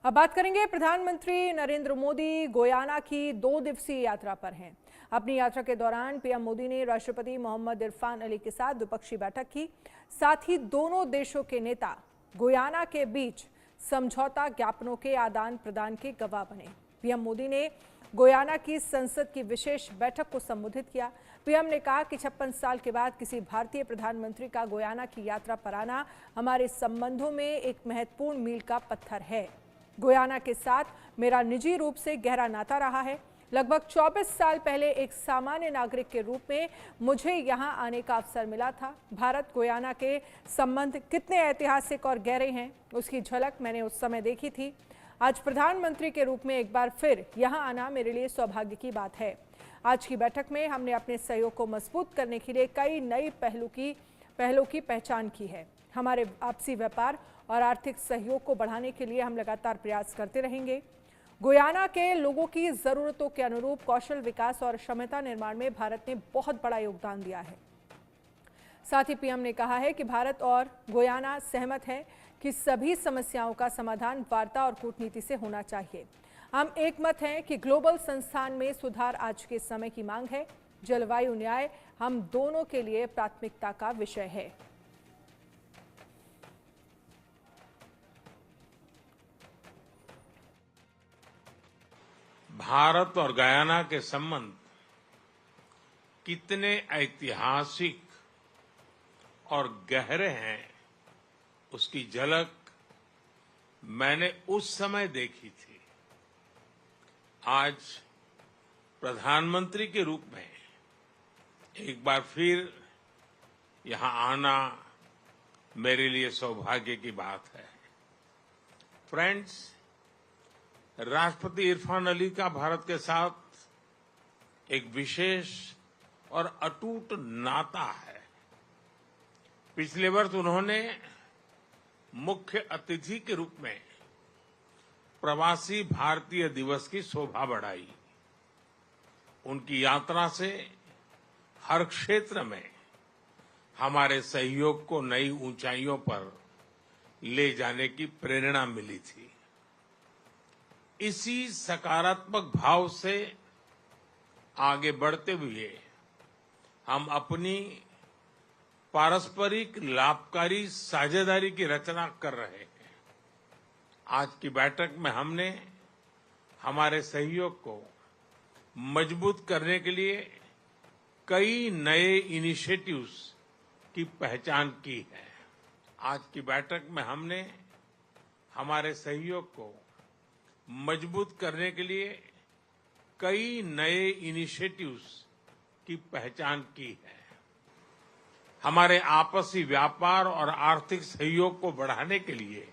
अब बात करेंगे, प्रधानमंत्री नरेंद्र मोदी गुयाना की 2 दिवसीय यात्रा पर हैं। अपनी यात्रा के दौरान पीएम मोदी ने राष्ट्रपति मोहम्मद इरफान अली के साथ द्विपक्षीय बैठक की। साथ ही दोनों देशों के नेता गुयाना के बीच समझौता ज्ञापनों के आदान प्रदान के गवाह बने। पीएम मोदी ने गुयाना की संसद की विशेष बैठक को संबोधित किया। पीएम ने कहा कि 56 साल के बाद किसी भारतीय प्रधानमंत्री का गुयाना की यात्रा पर आना हमारे संबंधों में एक महत्वपूर्ण मील का पत्थर है। गुयाना के साथ मेरा निजी रूप से गहरा नाता रहा है। लगभग 24 साल पहले एक सामान्य नागरिक के रूप में मुझे यहां आने का अवसर मिला था। भारत गुयाना के संबंध कितने ऐतिहासिक और गहरे हैं, उसकी झलक मैंने उस समय देखी थी। आज प्रधानमंत्री के रूप में एक बार फिर यहां आना मेरे लिए सौभाग्य की बात है। आज की बैठक में हमने अपने सहयोग को मजबूत करने के लिए कई नई पहलों की पहचान की है। हमारे आपसी व्यापार और आर्थिक सहयोग को बढ़ाने के लिए हम लगातार प्रयास करते रहेंगे। गुयाना के लोगों की ज़रूरतों के अनुरूप कौशल विकास और क्षमता निर्माण में भारत ने बहुत बड़ा योगदान दिया है। साथ ही पीएम ने कहा है कि भारत और गुयाना सहमत है कि सभी समस्याओं का समाधान वार्ता और कूटनीति से होना चाहिए। हम एक मत हैं कि ग्लोबल संस्थान में सुधार आज के समय की मांग है। जलवायु न्याय हम दोनों के लिए प्राथमिकता का विषय है। भारत और गयाना के संबंध कितने ऐतिहासिक और गहरे हैं, उसकी झलक मैंने उस समय देखी थी। आज प्रधानमंत्री के रूप में एक बार फिर यहां आना मेरे लिए सौभाग्य की बात है। फ्रेंड्स, राष्ट्रपति इरफान अली का भारत के साथ एक विशेष और अटूट नाता है। पिछले वर्ष उन्होंने मुख्य अतिथि के रूप में प्रवासी भारतीय दिवस की शोभा बढ़ाई। उनकी यात्रा से हर क्षेत्र में हमारे सहयोग को नई ऊंचाइयों पर ले जाने की प्रेरणा मिली थी। इसी सकारात्मक भाव से आगे बढ़ते हुए हम अपनी पारस्परिक लाभकारी साझेदारी की रचना कर रहे हैं। आज की बैठक में हमने हमारे सहयोग को मजबूत करने के लिए कई नए इनिशिएटिव्स की पहचान की है। आज की बैठक में हमने हमारे सहयोग को मजबूत करने के लिए कई नए इनिशिएटिव्स की पहचान की है। हमारे आपसी व्यापार और आर्थिक सहयोग को बढ़ाने के लिए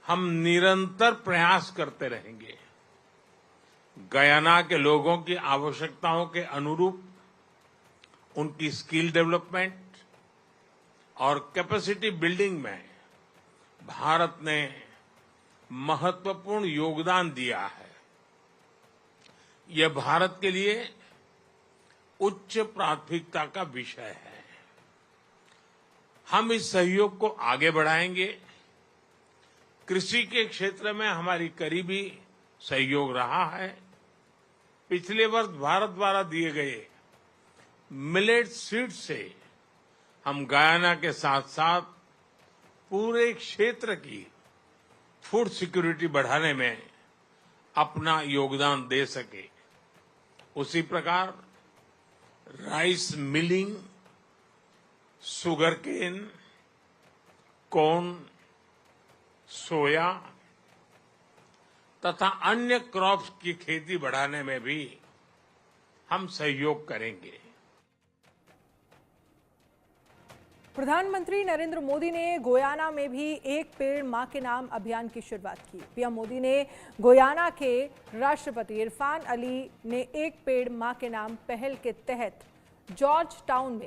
हम निरंतर प्रयास करते रहेंगे। गयाना के लोगों की आवश्यकताओं के अनुरूप उनकी स्किल डेवलपमेंट और कैपेसिटी बिल्डिंग में भारत ने महत्वपूर्ण योगदान दिया है। यह भारत के लिए उच्च प्राथमिकता का विषय है। हम इस सहयोग को आगे बढ़ाएंगे। कृषि के क्षेत्र में हमारी करीबी सहयोग रहा है। पिछले वर्ष भारत द्वारा दिए गए मिलेट सीड से हम गयाना के साथ साथ पूरे क्षेत्र की फूड सिक्योरिटी बढ़ाने में अपना योगदान दे सके। उसी प्रकार rice milling, sugar cane, corn, soya तथा अन्य क्रॉप्स की खेती बढ़ाने में भी हम सहयोग करेंगे। प्रधानमंत्री नरेंद्र मोदी ने गुयाना में भी एक पेड़ मां के नाम अभियान की शुरुआत की। पीएम मोदी ने गुयाना के राष्ट्रपति इरफान अली ने एक पेड़ मां के नाम पहल के तहत जॉर्ज टाउन में